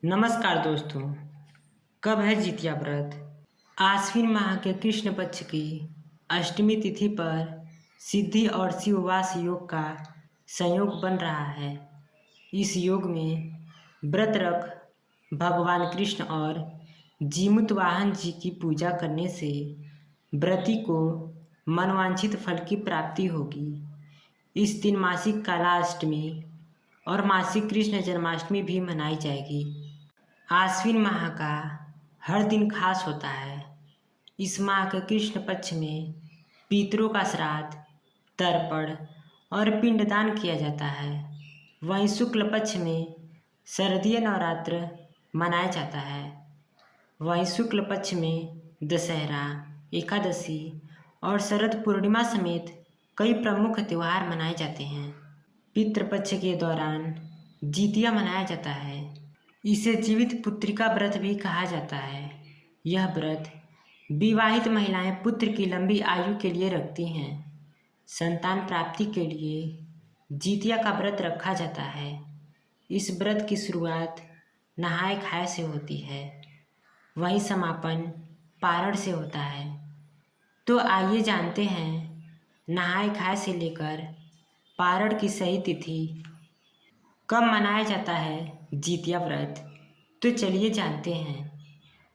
नमस्कार दोस्तों। कब है जितिया व्रत? आश्विन माह के कृष्ण पक्ष की अष्टमी तिथि पर सिद्धि और शिववास योग का संयोग बन रहा है। इस योग में व्रत रख भगवान कृष्ण और जीमूत वाहन जी की पूजा करने से व्रती को मनवांछित फल की प्राप्ति होगी। इस दिन मासिक काला अष्टमी और मासिक कृष्ण जन्माष्टमी भी मनाई जाएगी। आश्विन माह का हर दिन खास होता है। इस माह के कृष्ण पक्ष में पितरों का श्राद्ध, तर्पण और पिंडदान किया जाता है। वहीं शुक्ल पक्ष में शारदीय नवरात्र मनाया जाता है। वहीं शुक्ल पक्ष में दशहरा, एकादशी और शरद पूर्णिमा समेत कई प्रमुख त्यौहार मनाए जाते हैं। पितृपक्ष के दौरान जितिया मनाया जाता है। इसे जीवित पुत्रिका व्रत भी कहा जाता है। यह व्रत विवाहित महिलाएं पुत्र की लंबी आयु के लिए रखती हैं। संतान प्राप्ति के लिए जितिया का व्रत रखा जाता है। इस व्रत की शुरुआत नहाय खाए से होती है, वहीं समापन पारण से होता है। तो आइए जानते हैं नहाय खाए से लेकर पारण की सही तिथि कब मनाया जाता है जितिया व्रत। तो चलिए जानते हैं।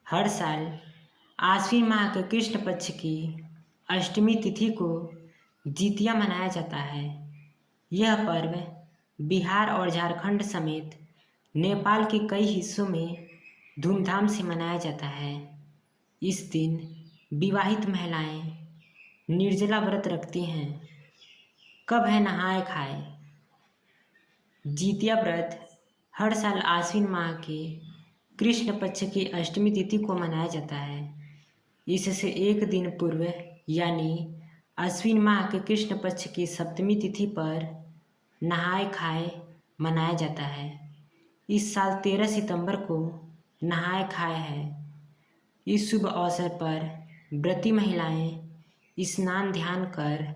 हर साल आश्विन माह के कृष्ण पक्ष की अष्टमी तिथि को जितिया मनाया जाता है। यह पर्व बिहार और झारखंड समेत नेपाल के कई हिस्सों में धूमधाम से मनाया जाता है। इस दिन विवाहित महिलाएं निर्जला व्रत रखती हैं। कब है नहाय खाए? जितिया व्रत हर साल आश्विन माह के कृष्ण पक्ष की अष्टमी तिथि को मनाया जाता है। इससे एक दिन पूर्व यानी आश्विन माह के कृष्ण पक्ष की सप्तमी तिथि पर नहाय खाए मनाया जाता है। इस साल 13 सितंबर को नहाय खाए है। इस शुभ अवसर पर व्रती महिलाएं स्नान ध्यान कर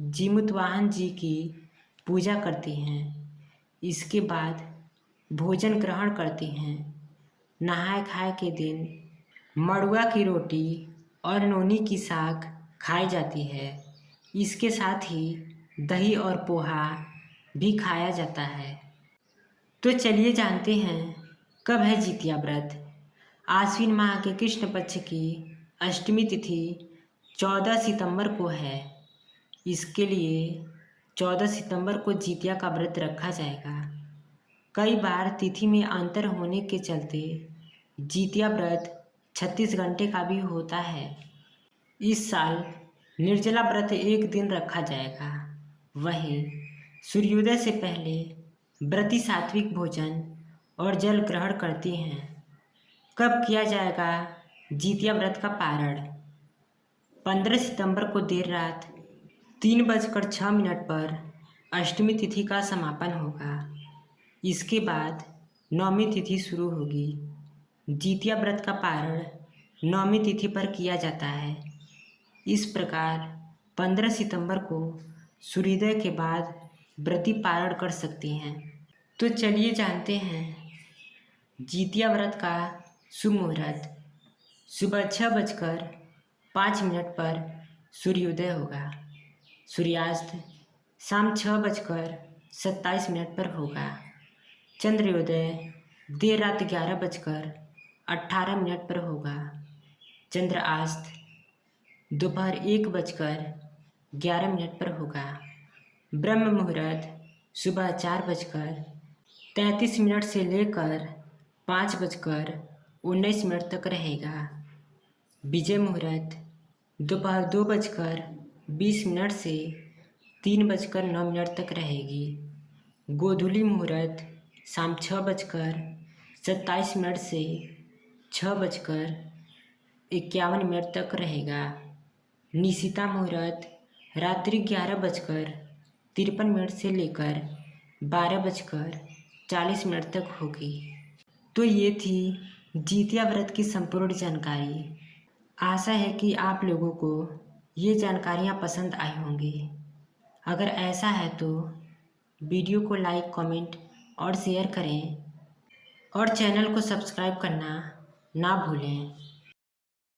जीमूत वाहन जी की पूजा करती हैं। इसके बाद भोजन ग्रहण करती हैं। नहाय खाए के दिन मड़ुआ की रोटी और नोनी की साग खाई जाती है। इसके साथ ही दही और पोहा भी खाया जाता है। तो चलिए जानते हैं कब है जितिया व्रत। आश्विन माह के कृष्ण पक्ष की अष्टमी तिथि 14 सितंबर को है। इसके लिए 14 सितंबर को जितिया का व्रत रखा जाएगा। कई बार तिथि में अंतर होने के चलते जितिया व्रत 36 घंटे का भी होता है। इस साल निर्जला व्रत एक दिन रखा जाएगा। वहीं सूर्योदय से पहले व्रती सात्विक भोजन और जल ग्रहण करती हैं। कब किया जाएगा जितिया व्रत का पारण? 15 सितंबर को देर रात 3:06 पर अष्टमी तिथि का समापन होगा। इसके बाद नवमी तिथि शुरू होगी। जितिया व्रत का पारण नवमी तिथि पर किया जाता है। इस प्रकार 15 सितंबर को सूर्योदय के बाद व्रती पारण कर सकते हैं। तो चलिए जानते हैं जितिया व्रत का शुभ मुहूर्त। सुबह 6:05 पर सूर्योदय होगा। सूर्यास्त शाम 6:27 पर होगा। चंद्रोदय देर रात 11:18 पर होगा। चंद्रास्त दोपहर 1:11 पर होगा। ब्रह्म मुहूर्त सुबह 4:33 से लेकर 5:19 तक रहेगा। विजय मुहूर्त दोपहर 2:20 से 3:09 तक रहेगी। गोधूली मुहूर्त शाम 6:27 से 6:51 तक रहेगा। निशिता मुहूर्त रात्रि 11:53 से लेकर 12:40 तक होगी। तो ये थी जितिया व्रत की संपूर्ण जानकारी। आशा है कि आप लोगों को ये जानकारियाँ पसंद आई होंगी। अगर ऐसा है तो वीडियो को लाइक, कमेंट और शेयर करें और चैनल को सब्सक्राइब करना ना भूलें।